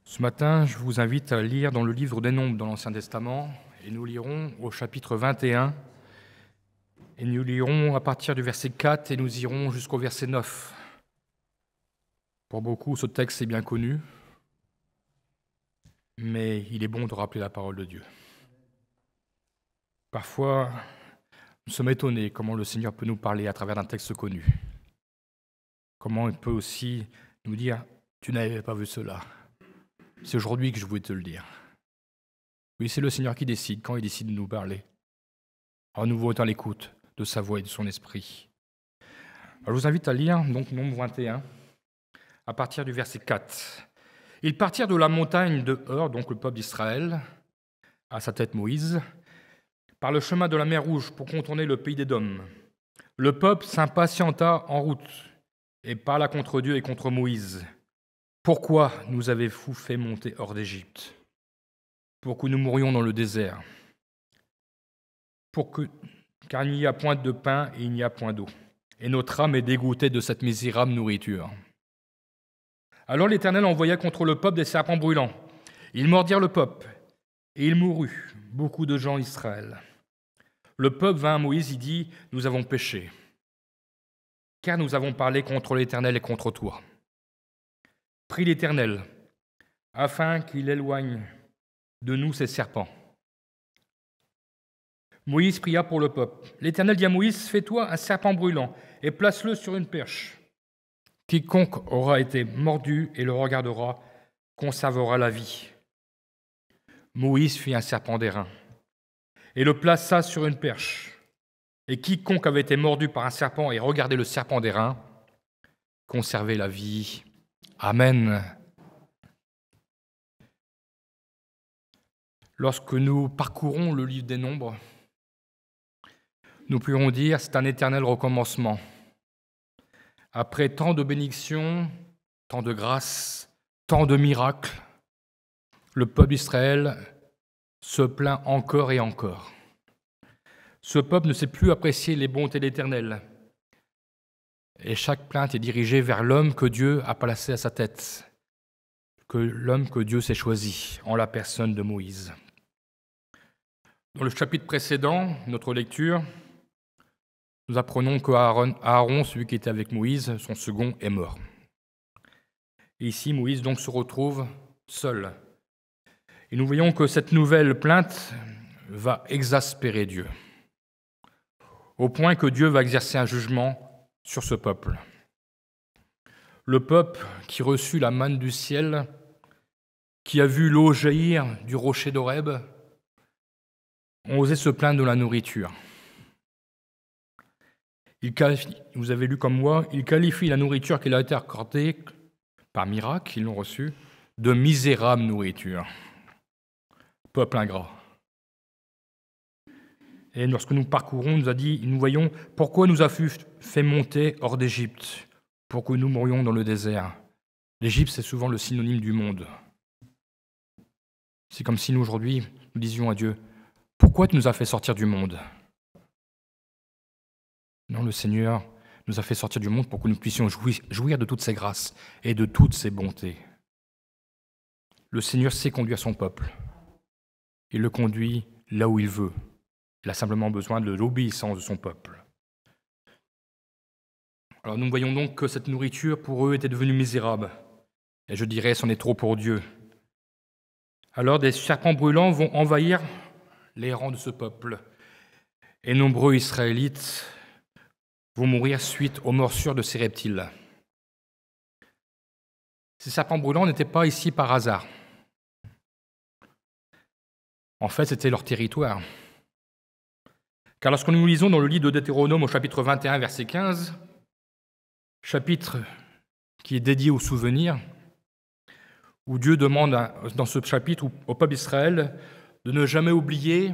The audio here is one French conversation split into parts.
Ce matin, je vous invite à lire dans le livre des Nombres dans l'Ancien Testament, et nous lirons au chapitre 21, et nous lirons à partir du verset 4, et nous irons jusqu'au verset 9. Pour beaucoup, ce texte est bien connu, mais il est bon de rappeler la parole de Dieu. Parfois, nous sommes étonnés comment le Seigneur peut nous parler à travers d'un texte connu. Comment il peut aussi nous dire « Tu n'avais pas vu cela ». C'est aujourd'hui que je voulais te le dire. Oui, c'est le Seigneur qui décide quand il décide de nous parler. Alors nous voulons être à l'écoute de sa voix et de son esprit. Alors, je vous invite à lire donc Nombre 21, à partir du verset 4. Ils partirent de la montagne de Hor, donc le peuple d'Israël, à sa tête Moïse, par le chemin de la mer Rouge pour contourner le pays d'Édom. Le peuple s'impatienta en route et parla contre Dieu et contre Moïse. Pourquoi nous avez-vous fait monter hors d'Égypte? Pour que nous mourions dans le désert. Car il n'y a point de pain et il n'y a point d'eau. Et notre âme est dégoûtée de cette misérable nourriture. Alors l'Éternel envoya contre le peuple des serpents brûlants. Ils mordirent le peuple, et il mourut, beaucoup de gens d'Israël. Le peuple vint à Moïse et dit, « Nous avons péché, car nous avons parlé contre l'Éternel et contre toi. » Prie l'Éternel, afin qu'il éloigne de nous ces serpents. Moïse pria pour le peuple. L'Éternel dit à Moïse, « Fais-toi un serpent brûlant et place-le sur une perche. Quiconque aura été mordu et le regardera conservera la vie. » Moïse fit un serpent d'airain et le plaça sur une perche. Et quiconque avait été mordu par un serpent et regardait le serpent d'airain conservait la vie. Amen. Lorsque nous parcourons le livre des Nombres, nous pourrions dire c'est un éternel recommencement. Après tant de bénédictions, tant de grâces, tant de miracles, le peuple d'Israël se plaint encore et encore. Ce peuple ne sait plus apprécier les bontés de l'Éternel. Et chaque plainte est dirigée vers l'homme que Dieu a placé à sa tête, l'homme que Dieu s'est choisi en la personne de Moïse. Dans le chapitre précédent, notre lecture, nous apprenons qu'Aaron, celui qui était avec Moïse, son second, est mort. Et ici, Moïse donc se retrouve seul. Et nous voyons que cette nouvelle plainte va exaspérer Dieu, au point que Dieu va exercer un jugement sur ce peuple. Le peuple qui reçut la manne du ciel, qui a vu l'eau jaillir du rocher d'Horeb, ont osé se plaindre de la nourriture. Vous avez lu comme moi, il qualifie la nourriture qui leur a été accordée par miracle, ils l'ont reçue, de misérable nourriture. Peuple ingrat. Et lorsque nous parcourons, nous voyons pourquoi nous a fait monter hors d'Égypte, pour que nous mourions dans le désert. L'Égypte, c'est souvent le synonyme du monde. C'est comme si nous, aujourd'hui, nous disions à Dieu, pourquoi tu nous as fait sortir du monde? Non, le Seigneur nous a fait sortir du monde pour que nous puissions jouir de toutes ses grâces et de toutes ses bontés. Le Seigneur sait conduire son peuple. Il le conduit là où il veut. Il a simplement besoin de l'obéissance de son peuple. Alors nous voyons donc que cette nourriture pour eux était devenue misérable. Et je dirais, c'en est trop pour Dieu. Alors des serpents brûlants vont envahir les rangs de ce peuple. Et nombreux Israélites vont mourir suite aux morsures de ces reptiles. Ces serpents brûlants n'étaient pas ici par hasard. En fait, c'était leur territoire. Car lorsque nous lisons dans le livre de Deutéronome au chapitre 21, verset 15, chapitre qui est dédié aux souvenirs, où Dieu demande dans ce chapitre au peuple d'Israël de ne jamais oublier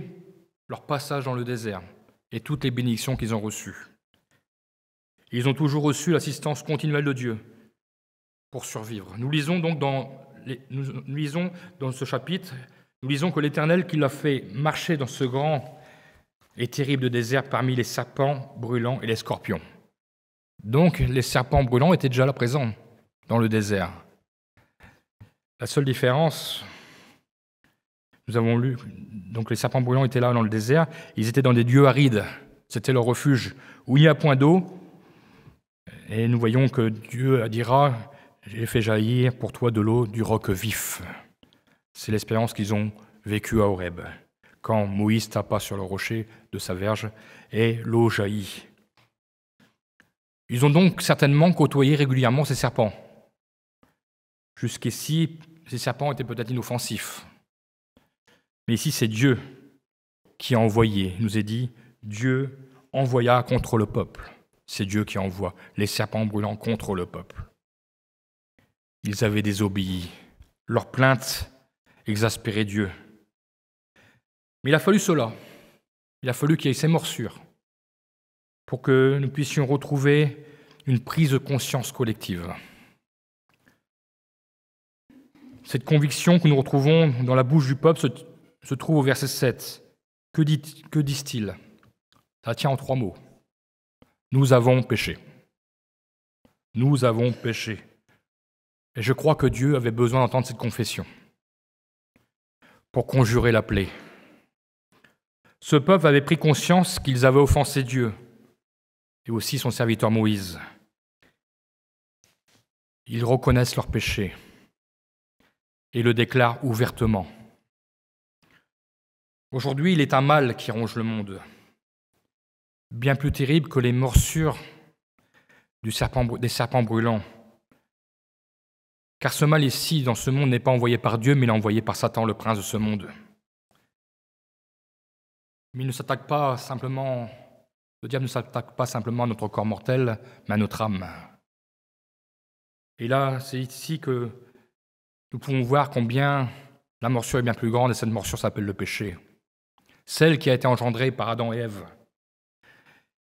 leur passage dans le désert et toutes les bénédictions qu'ils ont reçues. Ils ont toujours reçu l'assistance continuelle de Dieu pour survivre. Nous lisons donc dans ce chapitre, nous lisons que l'Éternel qui l'a fait marcher dans ce grand et terrible désert parmi les serpents brûlants et les scorpions. Donc les serpents brûlants étaient déjà là présents dans le désert. La seule différence, nous avons lu, donc les serpents brûlants étaient là dans le désert, ils étaient dans des lieux arides, c'était leur refuge, où il n'y a point d'eau, et nous voyons que Dieu dira, j'ai fait jaillir pour toi de l'eau du roc vif. C'est l'expérience qu'ils ont vécue à Horeb, quand Moïse tapa sur le rocher de sa verge et l'eau jaillit. Ils ont donc certainement côtoyé régulièrement ces serpents. Jusqu'ici, ces serpents étaient peut-être inoffensifs. Mais ici, c'est Dieu qui a envoyé. Il nous est dit, Dieu envoya contre le peuple. C'est Dieu qui envoie les serpents brûlants contre le peuple. Ils avaient désobéi. Leur plainte exaspérait Dieu. Mais il a fallu cela. Il a fallu qu'il y ait ces morsures pour que nous puissions retrouver une prise de conscience collective. Cette conviction que nous retrouvons dans la bouche du peuple se trouve au verset 7. Que disent-ils? Ça tient en 3 mots. Nous avons péché. Nous avons péché. Et je crois que Dieu avait besoin d'entendre cette confession pour conjurer la plaie. Ce peuple avait pris conscience qu'ils avaient offensé Dieu et aussi son serviteur Moïse. Ils reconnaissent leur péché et le déclarent ouvertement. Aujourd'hui, il est un mal qui ronge le monde, bien plus terrible que les morsures des serpents brûlants. Car ce mal ici, dans ce monde, n'est pas envoyé par Dieu, mais il est envoyé par Satan, le prince de ce monde. Mais il ne s'attaque pas simplement, le diable ne s'attaque pas simplement à notre corps mortel, mais à notre âme. Et là, c'est ici que nous pouvons voir combien la morsure est bien plus grande, et cette morsure s'appelle le péché. Celle qui a été engendrée par Adam et Ève,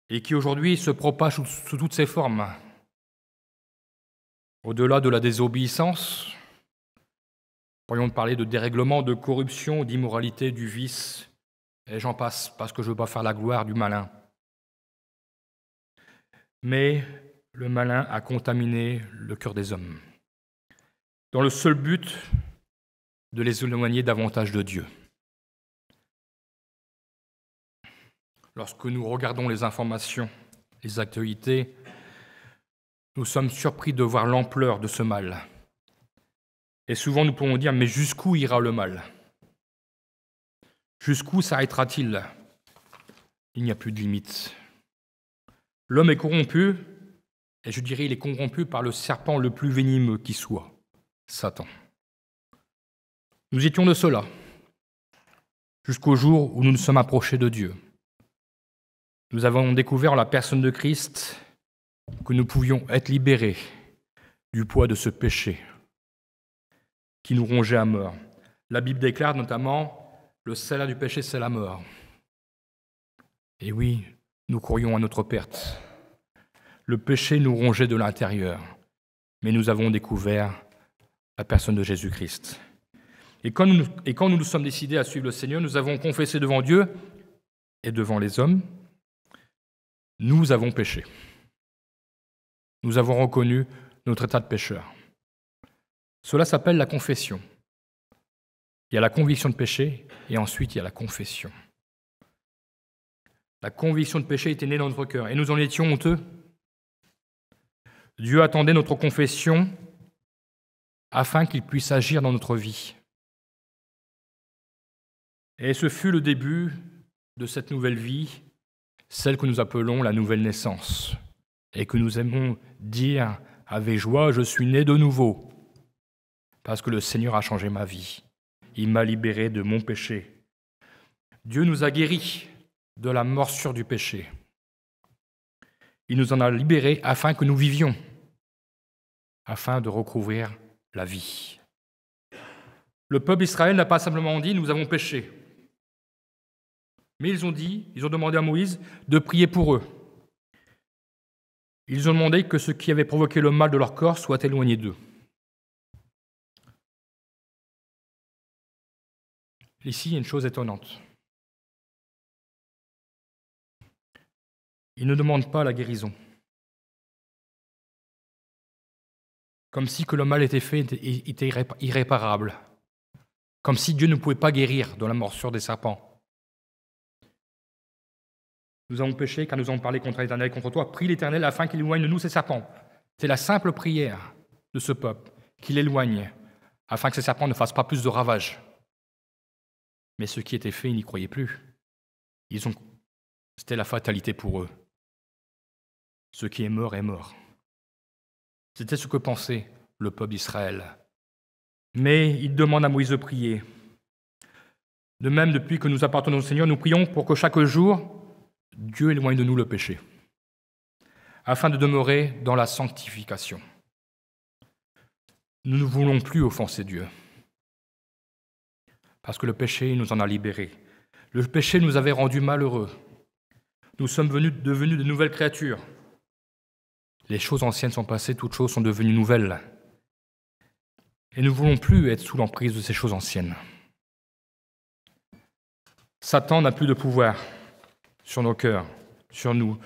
et qui aujourd'hui se propage sous toutes ses formes. Au-delà de la désobéissance, pourrions parler de dérèglement, de corruption, d'immoralité, du vice, et j'en passe, parce que je ne veux pas faire la gloire du malin. Mais le malin a contaminé le cœur des hommes, dans le seul but de les éloigner davantage de Dieu. Lorsque nous regardons les informations, les actualités, nous sommes surpris de voir l'ampleur de ce mal. Et souvent nous pouvons dire, mais jusqu'où ira le mal? Jusqu'où s'arrêtera-t-il? Il n'y a plus de limite. L'homme est corrompu, et je dirais il est corrompu par le serpent le plus venimeux qui soit, Satan. Nous étions de cela, jusqu'au jour où nous nous sommes approchés de Dieu. Nous avons découvert en la personne de Christ que nous pouvions être libérés du poids de ce péché qui nous rongeait à mort. La Bible déclare notamment « le salaire du péché, c'est la mort ». Et oui, nous courions à notre perte. Le péché nous rongeait de l'intérieur, mais nous avons découvert la personne de Jésus-Christ. Et quand nous nous sommes décidés à suivre le Seigneur, nous avons confessé devant Dieu et devant les hommes, nous avons péché. Nous avons reconnu notre état de pécheur. Cela s'appelle la confession. Il y a la conviction de péché et ensuite il y a la confession. La conviction de péché était née dans notre cœur et nous en étions honteux. Dieu attendait notre confession afin qu'il puisse agir dans notre vie. Et ce fut le début de cette nouvelle vie, celle que nous appelons la nouvelle naissance, et que nous aimons dire avec joie, je suis né de nouveau, parce que le Seigneur a changé ma vie. Il m'a libéré de mon péché. Dieu nous a guéris de la morsure du péché. Il nous en a libérés afin que nous vivions, afin de recouvrir la vie. Le peuple d'Israël n'a pas simplement dit « nous avons péché », mais ils ont demandé à Moïse de prier pour eux. Ils ont demandé que ce qui avait provoqué le mal de leur corps soit éloigné d'eux. Ici, il y a une chose étonnante. Ils ne demandent pas la guérison. comme si que le mal était fait était irréparable, comme si Dieu ne pouvait pas guérir de la morsure des serpents. Nous avons péché car nous avons parlé contre l'Éternel et contre toi, prie l'Éternel afin qu'il éloigne de nous ces serpents. C'est la simple prière de ce peuple, qu'il éloigne, afin que ces serpents ne fassent pas plus de ravages. Mais ce qui était fait, ils n'y croyaient plus. C'était la fatalité pour eux. Ce qui est mort est mort. C'était ce que pensait le peuple d'Israël. Mais il demande à Moïse de prier. De même, depuis que nous appartenons au Seigneur, nous prions pour que chaque jour, Dieu éloigne de nous le péché, afin de demeurer dans la sanctification. Nous ne voulons plus offenser Dieu, parce que le péché nous en a libérés. Le péché nous avait rendus malheureux. Nous sommes devenus de nouvelles créatures. Les choses anciennes sont passées, toutes choses sont devenues nouvelles. Et nous ne voulons plus être sous l'emprise de ces choses anciennes. Satan n'a plus de pouvoir sur nos cœurs, sur nous,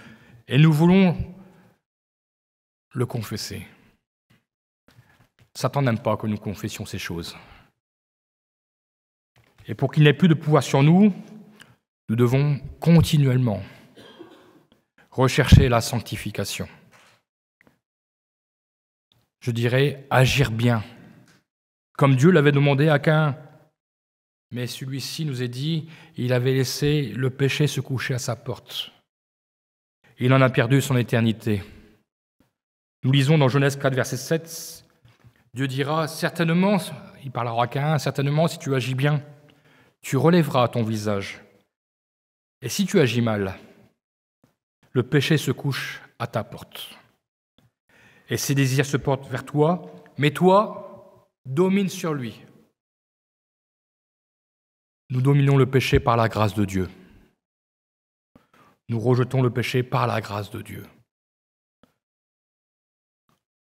et nous voulons le confesser. Satan n'aime pas que nous confessions ces choses. Et pour qu'il n'ait plus de pouvoir sur nous, nous devons continuellement rechercher la sanctification. Je dirais agir bien, comme Dieu l'avait demandé à Caïn. Mais celui-ci nous est dit, il avait laissé le péché se coucher à sa porte. Il en a perdu son éternité. Nous lisons dans Genèse 4, verset 7, Dieu dira, certainement, il parlera à Caïn, certainement si tu agis bien, tu relèveras ton visage. Et si tu agis mal, le péché se couche à ta porte. Et ses désirs se portent vers toi, mais toi, domine sur lui. Nous dominons le péché par la grâce de Dieu. Nous rejetons le péché par la grâce de Dieu.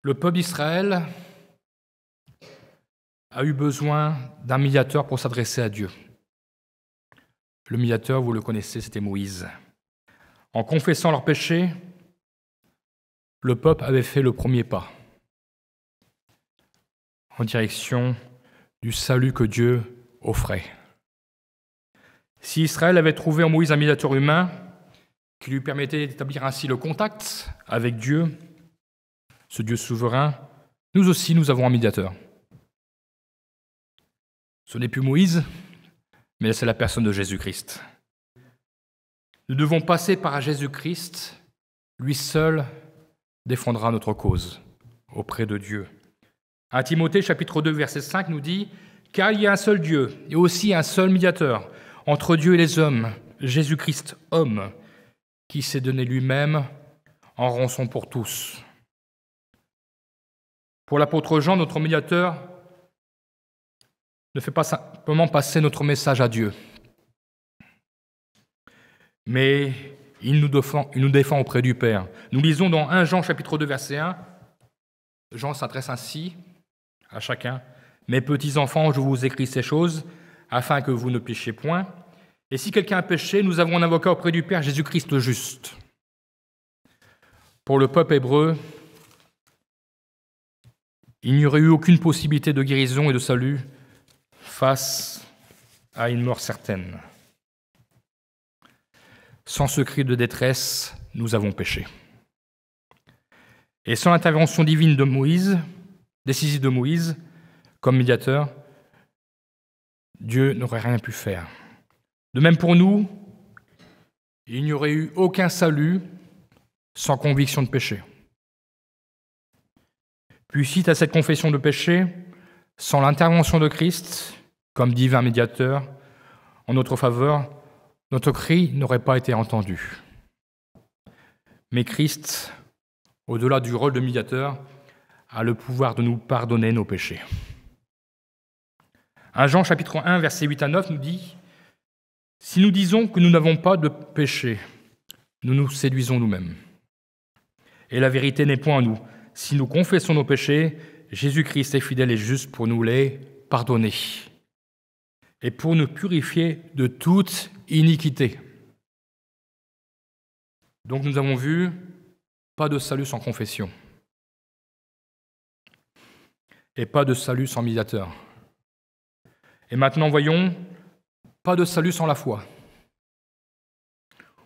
Le peuple d'Israël a eu besoin d'un médiateur pour s'adresser à Dieu. Le médiateur, vous le connaissez, c'était Moïse. En confessant leurs péchés, le peuple avait fait le premier pas en direction du salut que Dieu offrait. Si Israël avait trouvé en Moïse un médiateur humain qui lui permettait d'établir ainsi le contact avec Dieu, ce Dieu souverain, nous aussi nous avons un médiateur. Ce n'est plus Moïse, mais c'est la personne de Jésus-Christ. Nous devons passer par Jésus-Christ, lui seul défendra notre cause auprès de Dieu. 1 Timothée chapitre 2 verset 5 nous dit « Car il y a un seul Dieu et aussi un seul médiateur entre Dieu et les hommes, Jésus-Christ homme, qui s'est donné lui-même en rançon pour tous. » Pour l'apôtre Jean, notre médiateur ne fait pas simplement passer notre message à Dieu, mais il nous défend auprès du Père. Nous lisons dans 1 Jean chapitre 2 verset 1, Jean s'adresse ainsi à chacun. « Mes petits enfants, je vous écris ces choses, afin que vous ne péchiez point. Et si quelqu'un a péché, nous avons un avocat auprès du Père, Jésus-Christ le juste. » Pour le peuple hébreu, il n'y aurait eu aucune possibilité de guérison et de salut face à une mort certaine. Sans ce cri de détresse, nous avons péché. Et sans l'intervention divine de Moïse, décisive de Moïse, comme médiateur, Dieu n'aurait rien pu faire. De même pour nous, il n'y aurait eu aucun salut sans conviction de péché. Puis, suite à cette confession de péché, sans l'intervention de Christ, comme divin médiateur, en notre faveur, notre cri n'aurait pas été entendu. Mais Christ, au-delà du rôle de médiateur, a le pouvoir de nous pardonner nos péchés. 1 Jean chapitre 1, versets 8 à 9 nous dit « Si nous disons que nous n'avons pas de péché, nous nous séduisons nous-mêmes. Et la vérité n'est point en nous. Si nous confessons nos péchés, Jésus-Christ est fidèle et juste pour nous les pardonner et pour nous purifier de toute iniquité. » Donc nous avons vu, pas de salut sans confession. et pas de salut sans médiateur. Et maintenant, voyons, pas de salut sans la foi.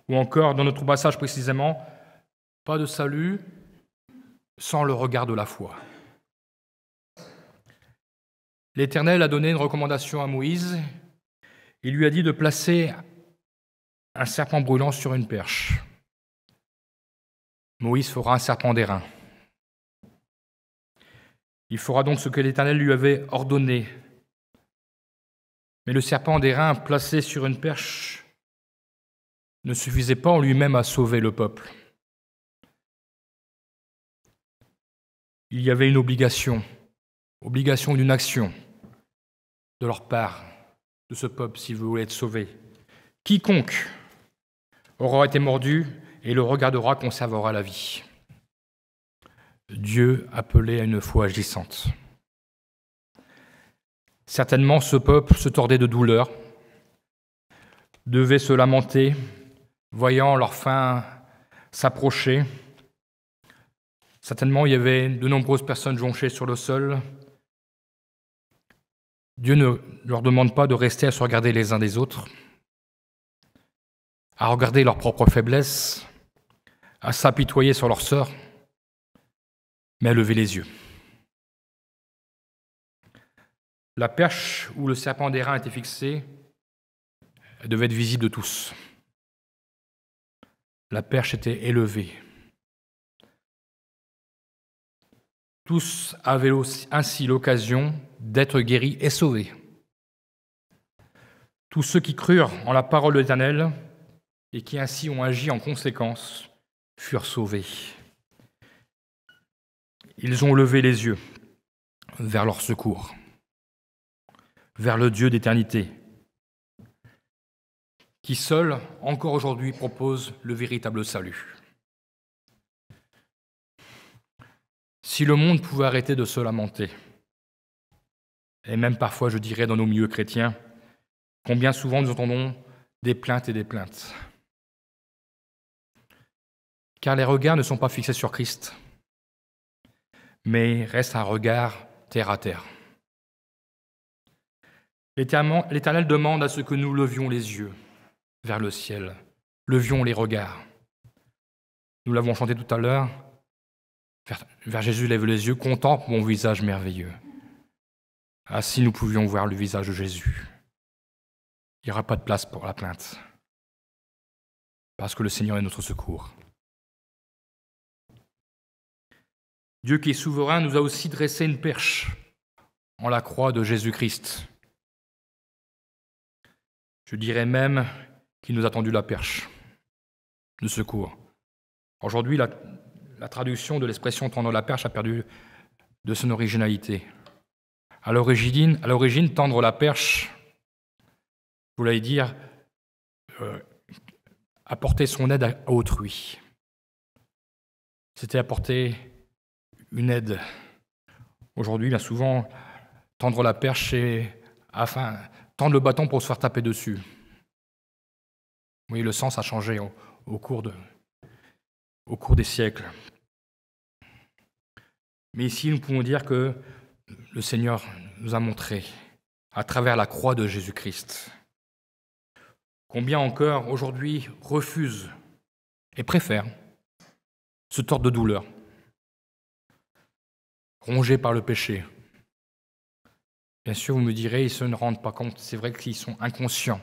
Ou encore, dans notre passage précisément, pas de salut sans le regard de la foi. L'Éternel a donné une recommandation à Moïse. Il lui a dit de placer un serpent brûlant sur une perche. Moïse fera un serpent d'airain. Il fera donc ce que l'Éternel lui avait ordonné. Mais le serpent d'airain placé sur une perche ne suffisait pas en lui-même à sauver le peuple. Il y avait une obligation d'une action de leur part, de ce peuple, s'il voulait être sauvé. Quiconque aura été mordu et le regardera conservera la vie. Dieu appelait à une foi agissante. Certainement, ce peuple se tordait de douleur, devait se lamenter, voyant leur fin s'approcher. Certainement, il y avait de nombreuses personnes jonchées sur le sol. Dieu ne leur demande pas de rester à se regarder les uns des autres, à regarder leurs propres faiblesses, à s'apitoyer sur leur sort, mais à lever les yeux. La perche où le serpent d'airain était fixé devait être visible de tous. La perche était élevée. Tous avaient ainsi l'occasion d'être guéris et sauvés. Tous ceux qui crurent en la parole de l'Éternel et qui ainsi ont agi en conséquence furent sauvés. Ils ont levé les yeux vers leur secours, vers le Dieu d'éternité, qui seul, encore aujourd'hui, propose le véritable salut. Si le monde pouvait arrêter de se lamenter, et même parfois, je dirais, dans nos milieux chrétiens, combien souvent nous entendons des plaintes et des plaintes. Car les regards ne sont pas fixés sur Christ, mais restent un regard terre à terre. L'Éternel demande à ce que nous levions les yeux vers le ciel, levions les regards. Nous l'avons chanté tout à l'heure, vers Jésus lève les yeux, contemple mon visage merveilleux. Ainsi nous pouvions voir le visage de Jésus. Il n'y aura pas de place pour la plainte, parce que le Seigneur est notre secours. Dieu qui est souverain nous a aussi dressé une perche en la croix de Jésus-Christ. Je dirais même qu'il nous a tendu la perche de secours. Aujourd'hui, la traduction de l'expression « tendre la perche » a perdu de son originalité. À l'origine, tendre la perche voulait dire apporter son aide à autrui. C'était apporter une aide. Aujourd'hui, bien souvent, tendre la perche, c'est tendre le bâton pour se faire taper dessus. Oui, le sens a changé au cours des siècles. Mais ici, nous pouvons dire que le Seigneur nous a montré, à travers la croix de Jésus-Christ, combien encore aujourd'hui refusent et préfèrent se tordre de douleur, rongés par le péché. Bien sûr, vous me direz, ils ne se rendent pas compte. C'est vrai qu'ils sont inconscients.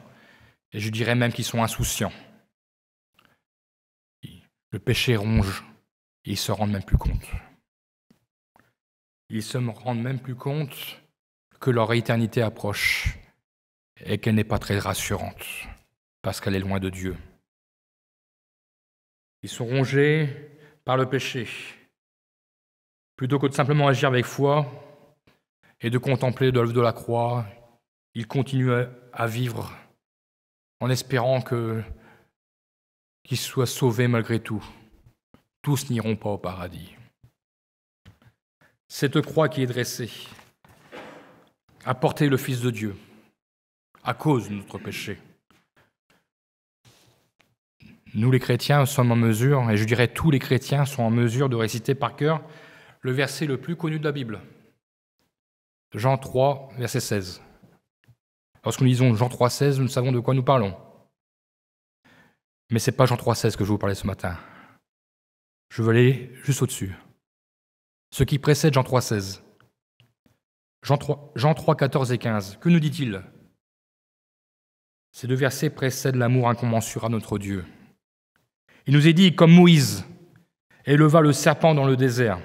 Et je dirais même qu'ils sont insouciants. Le péché ronge et ils ne se rendent même plus compte. Ils se rendent même plus compte que leur éternité approche et qu'elle n'est pas très rassurante parce qu'elle est loin de Dieu. Ils sont rongés par le péché. Plutôt que de simplement agir avec foi et de contempler l'œuvre de la croix, ils continuent à vivre en espérant qu'ils soient sauvés malgré tout. Tous n'iront pas au paradis. Cette croix qui est dressée a porté le Fils de Dieu à cause de notre péché. Nous les chrétiens sommes en mesure, et je dirais tous les chrétiens sont en mesure de réciter par cœur le verset le plus connu de la Bible. Jean 3, verset 16. Lorsque nous lisons Jean 3, 16, nous savons de quoi nous parlons. Mais ce n'est pas Jean 3, 16 que je vais vous parler ce matin. Je veux aller juste au-dessus. Ce qui précède Jean 3, 16. Jean 3, 14 et 15. Que nous dit-il ? Ces deux versets précèdent l'amour incommensurable de notre Dieu. Il nous est dit, comme Moïse éleva le serpent dans le désert,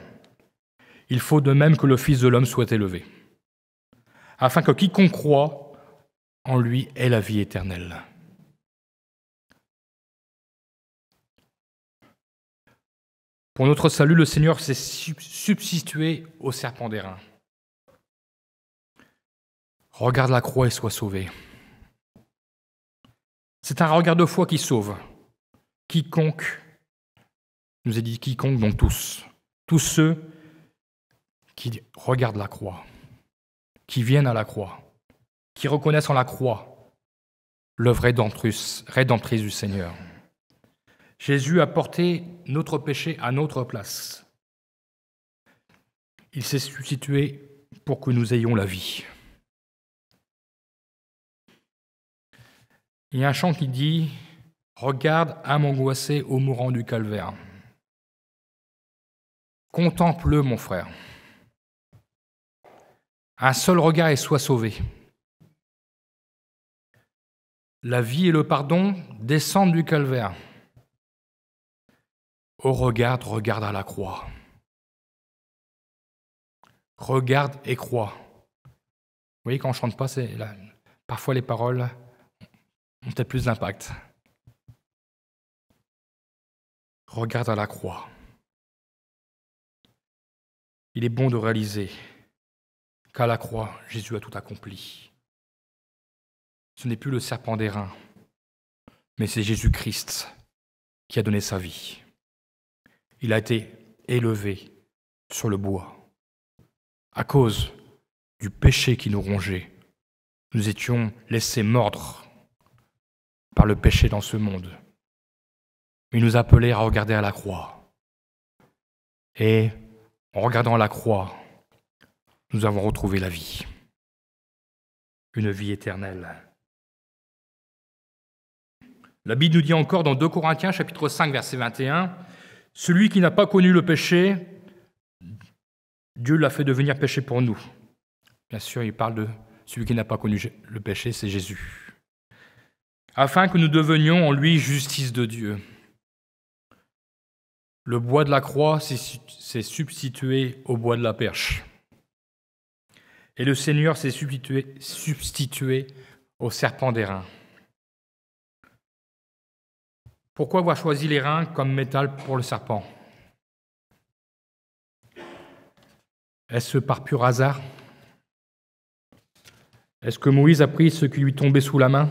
il faut de même que le Fils de l'homme soit élevé, afin que quiconque croit en lui ait la vie éternelle. Pour notre salut, le Seigneur s'est substitué au serpent d'airain. Regarde la croix et sois sauvé. C'est un regard de foi qui sauve. Quiconque, nous est dit quiconque, donc tous ceux qui regardent la croix, qui viennent à la croix, qui reconnaissent en la croix l'œuvre rédemptrice du Seigneur. Jésus a porté notre péché à notre place. Il s'est substitué pour que nous ayons la vie. Il y a un chant qui dit « Regarde, âme angoissée au mourant du calvaire. Contemple-le, mon frère. Un seul regard et sois sauvé. La vie et le pardon descendent du calvaire. Oh, regarde à la croix. Regarde et crois. » Vous voyez, quand on ne chante pas, parfois les paroles ont peut-être plus d'impact. Regarde à la croix. Il est bon de réaliser qu'à la croix, Jésus a tout accompli. Ce n'est plus le serpent d'airain, mais c'est Jésus-Christ qui a donné sa vie. Il a été élevé sur le bois. À cause du péché qui nous rongeait, nous étions laissés mordre par le péché dans ce monde. Il nous appelait à regarder à la croix. Et en regardant à la croix, nous avons retrouvé la vie. Une vie éternelle. La Bible nous dit encore dans 2 Corinthiens, chapitre 5, verset 21, « Celui qui n'a pas connu le péché, Dieu l'a fait devenir péché pour nous. » Bien sûr, il parle de celui qui n'a pas connu le péché, c'est Jésus. « Afin que nous devenions en lui justice de Dieu. » Le bois de la croix s'est substitué au bois de la perche. Et le Seigneur s'est substitué au serpent d'airain. Pourquoi avoir choisi l'airain comme métal pour le serpent ? Est-ce par pur hasard ? Est-ce que Moïse a pris ce qui lui tombait sous la main ?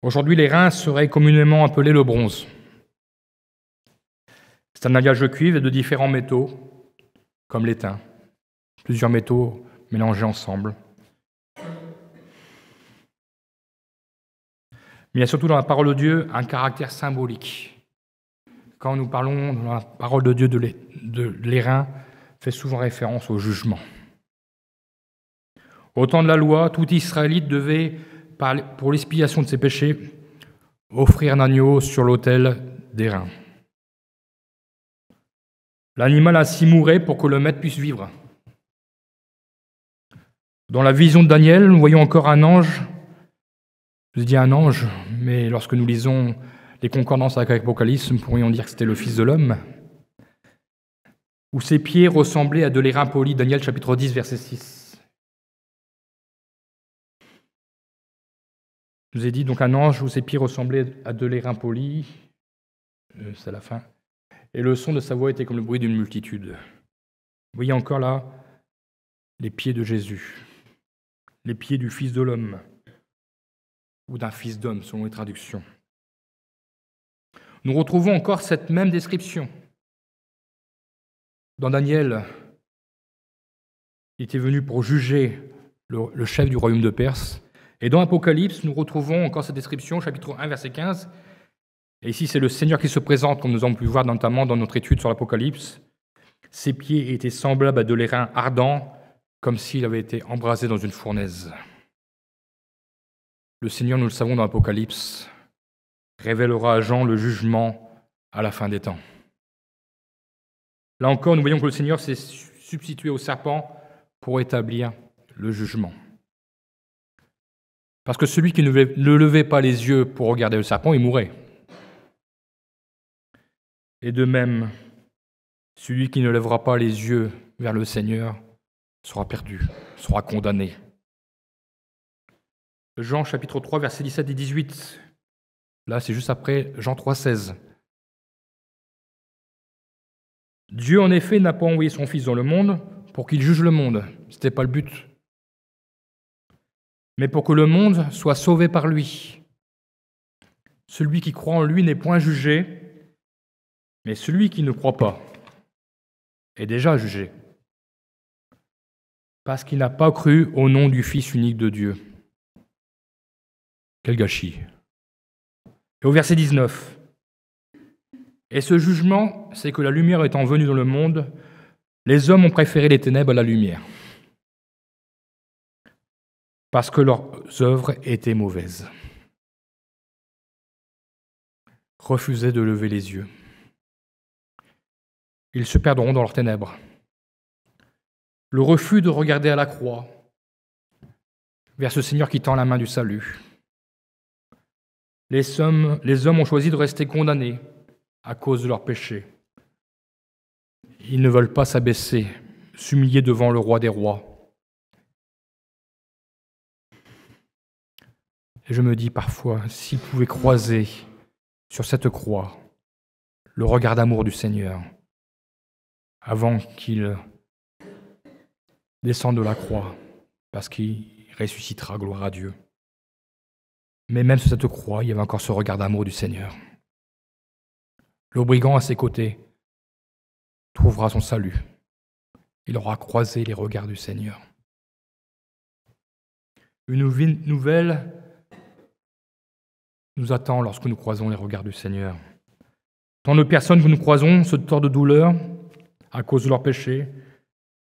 Aujourd'hui, l'airain serait communément appelé le bronze. C'est un alliage de cuivre et de différents métaux, comme l'étain. Plusieurs métaux mélangés ensemble. Mais il y a surtout dans la parole de Dieu un caractère symbolique. Quand nous parlons dans la parole de Dieu de l'airain, fait souvent référence au jugement. Au temps de la loi, tout Israélite devait, pour l'expiation de ses péchés, offrir un agneau sur l'autel d'airain. L'animal ainsi mourait pour que le maître puisse vivre. Dans la vision de Daniel, nous voyons encore un ange. Je dis un ange, mais lorsque nous lisons les concordances avec l'Apocalypse, nous pourrions dire que c'était le Fils de l'homme, où ses pieds ressemblaient à de l'airain poli, Daniel chapitre 10, verset 6. Je vous ai dit donc un ange où ses pieds ressemblaient à de l'airain poli, c'est la fin, et le son de sa voix était comme le bruit d'une multitude. Vous voyez encore là les pieds de Jésus, les pieds du Fils de l'homme, ou d'un fils d'homme, selon les traductions. Nous retrouvons encore cette même description. Dans Daniel, il était venu pour juger le chef du royaume de Perse. Et dans Apocalypse, nous retrouvons encore cette description, chapitre 1, verset 15. Et ici, c'est le Seigneur qui se présente, comme nous avons pu voir notamment dans notre étude sur l'Apocalypse. Ses pieds étaient semblables à de l'airain ardent, comme s'il avait été embrasé dans une fournaise. Le Seigneur, nous le savons dans l'Apocalypse, révélera à Jean le jugement à la fin des temps. Là encore, nous voyons que le Seigneur s'est substitué au serpent pour établir le jugement. Parce que celui qui ne levait pas les yeux pour regarder le serpent, il mourait. Et de même, celui qui ne lèvera pas les yeux vers le Seigneur sera perdu, sera condamné. Jean chapitre 3, versets 17 et 18. Là, c'est juste après Jean 3, 16. Dieu, en effet, n'a pas envoyé son Fils dans le monde pour qu'il juge le monde. Ce n'était pas le but. Mais pour que le monde soit sauvé par lui. Celui qui croit en lui n'est point jugé, mais celui qui ne croit pas est déjà jugé, parce qu'il n'a pas cru au nom du Fils unique de Dieu. Quel gâchis. Et au verset 19, « Et ce jugement, c'est que la lumière étant venue dans le monde, les hommes ont préféré les ténèbres à la lumière, parce que leurs œuvres étaient mauvaises. » Refusaient de lever les yeux. Ils se perdront dans leurs ténèbres. Le refus de regarder à la croix, vers ce Seigneur qui tend la main du salut. Les hommes ont choisi de rester condamnés à cause de leurs péchés. Ils ne veulent pas s'abaisser, s'humilier devant le roi des rois. Et je me dis parfois, s'ils pouvaient croiser sur cette croix le regard d'amour du Seigneur, avant qu'il descende de la croix, parce qu'il ressuscitera, gloire à Dieu. Mais même sur cette croix, il y avait encore ce regard d'amour du Seigneur. Le brigand à ses côtés trouvera son salut. Il aura croisé les regards du Seigneur. Une nouvelle nous attend lorsque nous croisons les regards du Seigneur. Tant de personnes que nous croisons se tordent de douleur à cause de leurs péchés,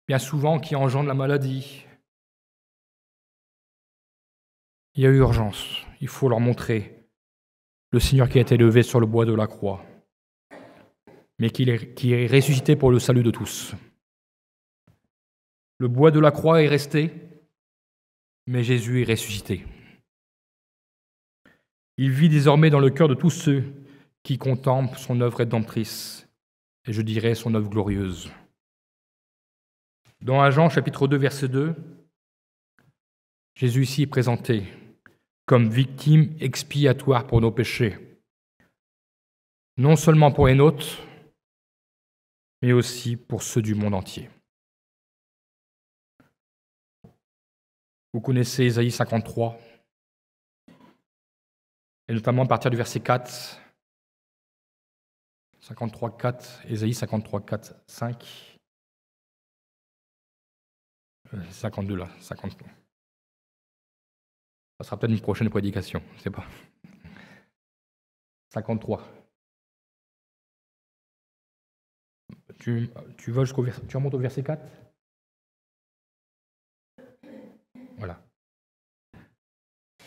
bien souvent qui engendrent la maladie. Il y a urgence, il faut leur montrer le Seigneur qui a été levé sur le bois de la croix, mais qui est ressuscité pour le salut de tous. Le bois de la croix est resté, mais Jésus est ressuscité. Il vit désormais dans le cœur de tous ceux qui contemplent son œuvre rédemptrice, et je dirais son œuvre glorieuse. Dans 1 Jean chapitre 2, verset 2, Jésus ici est présenté comme victime expiatoire pour nos péchés, non seulement pour les nôtres, mais aussi pour ceux du monde entier. Vous connaissez Ésaïe 53, et notamment à partir du verset 4, 53, 4, Ésaïe 53, 4, 5, 52 là, 53. Ça sera peut-être une prochaine prédication, je ne sais pas. 53. Tu vas tu remontes au verset 4 ? Voilà.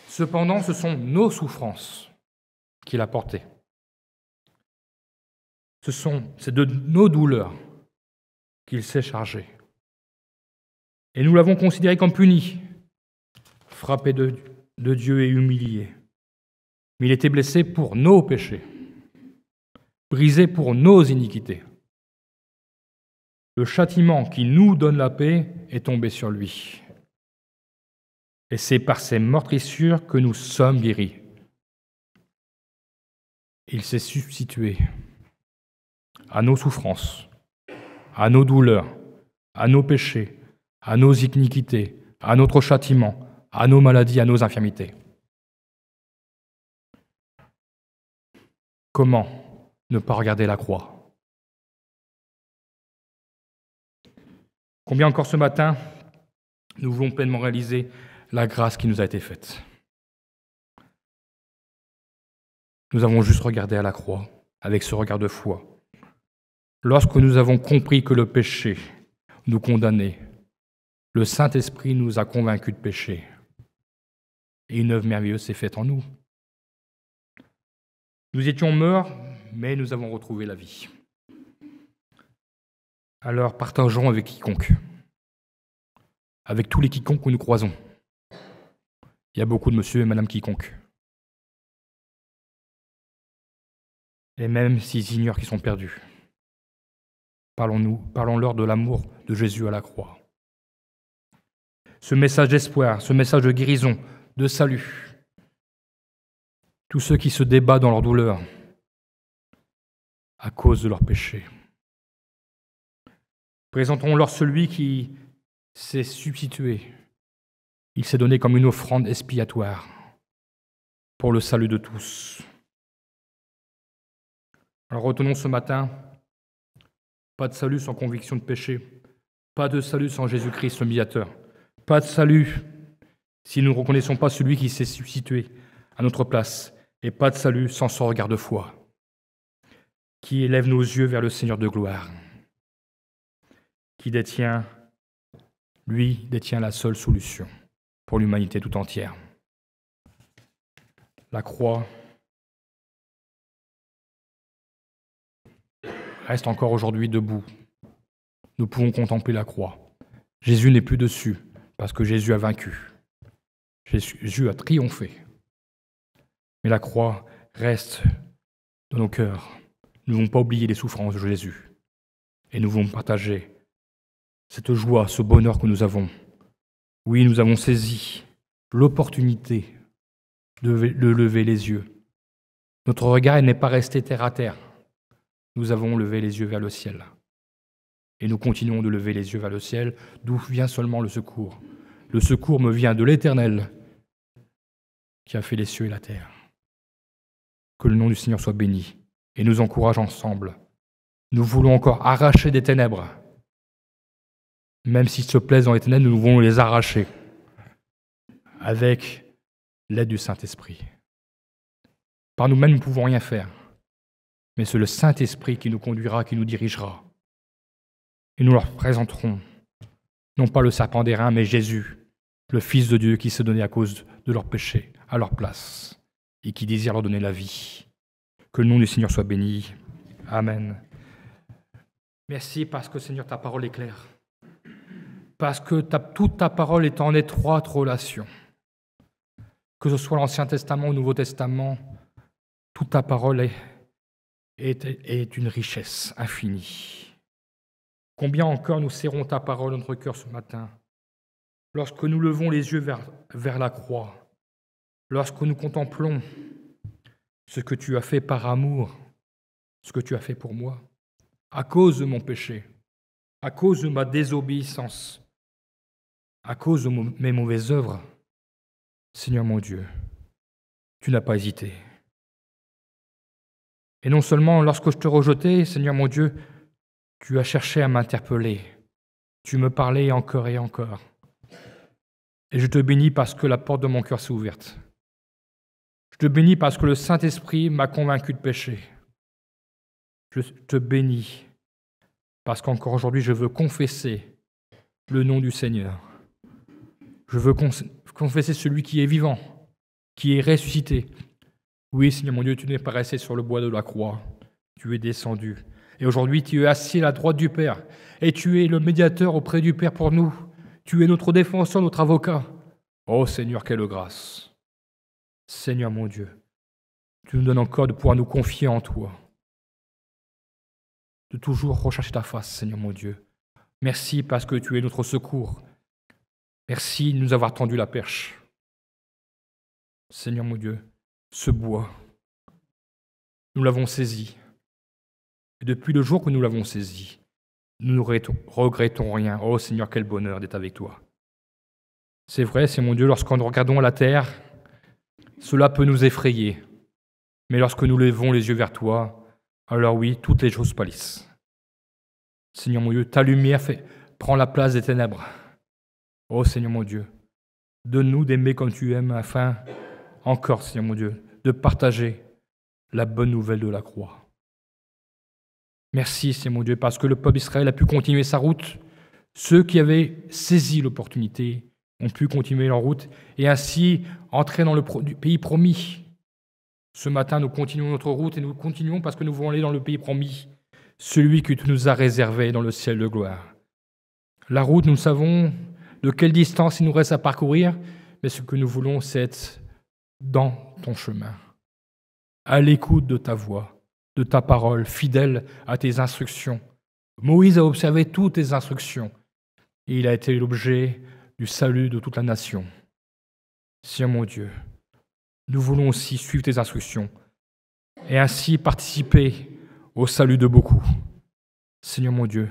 Cependant, ce sont nos souffrances qu'il a portées. C'est de nos douleurs qu'il s'est chargé. Et nous l'avons considéré comme puni, frappé de Dieu et humilié. Mais il était blessé pour nos péchés, brisé pour nos iniquités. Le châtiment qui nous donne la paix est tombé sur lui. Et c'est par ses meurtrissures que nous sommes guéris. Il s'est substitué à nos souffrances, à nos douleurs, à nos péchés, à nos iniquités, à notre châtiment, à nos maladies, à nos infirmités. Comment ne pas regarder la croix ? Combien encore ce matin, nous voulons pleinement réaliser la grâce qui nous a été faite. Nous avons juste regardé à la croix avec ce regard de foi. Lorsque nous avons compris que le péché nous condamnait, le Saint-Esprit nous a convaincus de péché. Et une œuvre merveilleuse s'est faite en nous. Nous étions morts, mais nous avons retrouvé la vie. Alors partageons avec quiconque, avec tous les quiconques que nous croisons. Il y a beaucoup de monsieur et madame quiconque. Et même s'ils ignorent qu'ils sont perdus, parlons-leur de l'amour de Jésus à la croix. Ce message d'espoir, ce message de guérison, de salut. Tous ceux qui se débattent dans leur douleur à cause de leurs péchés. Présentons-leur celui qui s'est substitué. Il s'est donné comme une offrande expiatoire pour le salut de tous. Alors retenons ce matin, pas de salut sans conviction de péché, pas de salut sans Jésus-Christ le médiateur, pas de salut si nous ne reconnaissons pas celui qui s'est substitué à notre place, et pas de salut sans son regard de foi, qui élève nos yeux vers le Seigneur de gloire, qui détient la seule solution pour l'humanité tout entière. La croix reste encore aujourd'hui debout. Nous pouvons contempler la croix. Jésus n'est plus dessus, parce que Jésus a vaincu. Jésus a triomphé. Mais la croix reste dans nos cœurs. Nous ne devons pas oublier les souffrances de Jésus. Et nous devons partager cette joie, ce bonheur que nous avons. Oui, nous avons saisi l'opportunité de lever les yeux. Notre regard n'est pas resté terre à terre. Nous avons levé les yeux vers le ciel. Et nous continuons de lever les yeux vers le ciel, d'où vient seulement le secours. Le secours me vient de l'Éternel, qui a fait les cieux et la terre. Que le nom du Seigneur soit béni et nous encourage ensemble. Nous voulons encore arracher des ténèbres. Même s'ils se plaisent dans les ténèbres, nous voulons les arracher avec l'aide du Saint-Esprit. Par nous-mêmes, nous ne pouvons rien faire. Mais c'est le Saint-Esprit qui nous conduira, qui nous dirigera. Et nous leur présenterons, non pas le serpent d'airain, mais Jésus, le Fils de Dieu qui s'est donné à cause de leurs péchés, à leur place, et qui désire leur donner la vie. Que le nom du Seigneur soit béni. Amen. Merci parce que, Seigneur, ta parole est claire. Parce que toute ta parole est en étroite relation. Que ce soit l'Ancien Testament ou le Nouveau Testament, toute ta parole est une richesse infinie. Combien encore nous serrons ta parole dans notre cœur ce matin, lorsque nous levons les yeux vers la croix, lorsque nous contemplons ce que tu as fait par amour, ce que tu as fait pour moi, à cause de mon péché, à cause de ma désobéissance, à cause de mes mauvaises œuvres. Seigneur mon Dieu, tu n'as pas hésité. Et non seulement lorsque je te rejetais, Seigneur mon Dieu, tu as cherché à m'interpeller. Tu me parlais encore et encore. Et je te bénis parce que la porte de mon cœur s'est ouverte. Je te bénis parce que le Saint-Esprit m'a convaincu de péché. Je te bénis parce qu'encore aujourd'hui, je veux confesser le nom du Seigneur. Je veux confesser celui qui est vivant, qui est ressuscité. Oui, Seigneur mon Dieu, tu n'es pas resté sur le bois de la croix. Tu es descendu. Et aujourd'hui, tu es assis à la droite du Père. Et tu es le médiateur auprès du Père pour nous. Tu es notre défenseur, notre avocat. Oh Seigneur, quelle grâce. Seigneur mon Dieu, tu nous donnes encore de pouvoir nous confier en toi. De toujours rechercher ta face, Seigneur mon Dieu. Merci parce que tu es notre secours. Merci de nous avoir tendu la perche. Seigneur mon Dieu, ce bois, nous l'avons saisi. Et depuis le jour que nous l'avons saisi, nous ne regrettons rien. Oh Seigneur, quel bonheur d'être avec toi. C'est vrai, c'est mon Dieu, lorsqu'on nous regardons la terre, cela peut nous effrayer. Mais lorsque nous levons les yeux vers toi, alors oui, toutes les choses pâlissent. Seigneur mon Dieu, ta lumière prend la place des ténèbres. Oh Seigneur mon Dieu, donne-nous d'aimer comme tu aimes, afin, encore Seigneur mon Dieu, de partager la bonne nouvelle de la croix. Merci, Seigneur mon Dieu, parce que le peuple d'Israël a pu continuer sa route. Ceux qui avaient saisi l'opportunité ont pu continuer leur route et ainsi entrer dans le pays promis. Ce matin, nous continuons notre route et nous continuons parce que nous voulons aller dans le pays promis, celui que tu nous as réservé dans le ciel de gloire. La route, nous savons de quelle distance il nous reste à parcourir, mais ce que nous voulons, c'est être dans ton chemin, à l'écoute de ta voix, de ta parole, fidèle à tes instructions. Moïse a observé toutes tes instructions et il a été l'objet du salut de toute la nation. Seigneur mon Dieu, nous voulons aussi suivre tes instructions et ainsi participer au salut de beaucoup. Seigneur mon Dieu,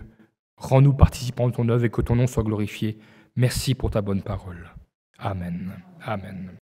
rends-nous participants de ton œuvre et que ton nom soit glorifié. Merci pour ta bonne parole. Amen. Amen.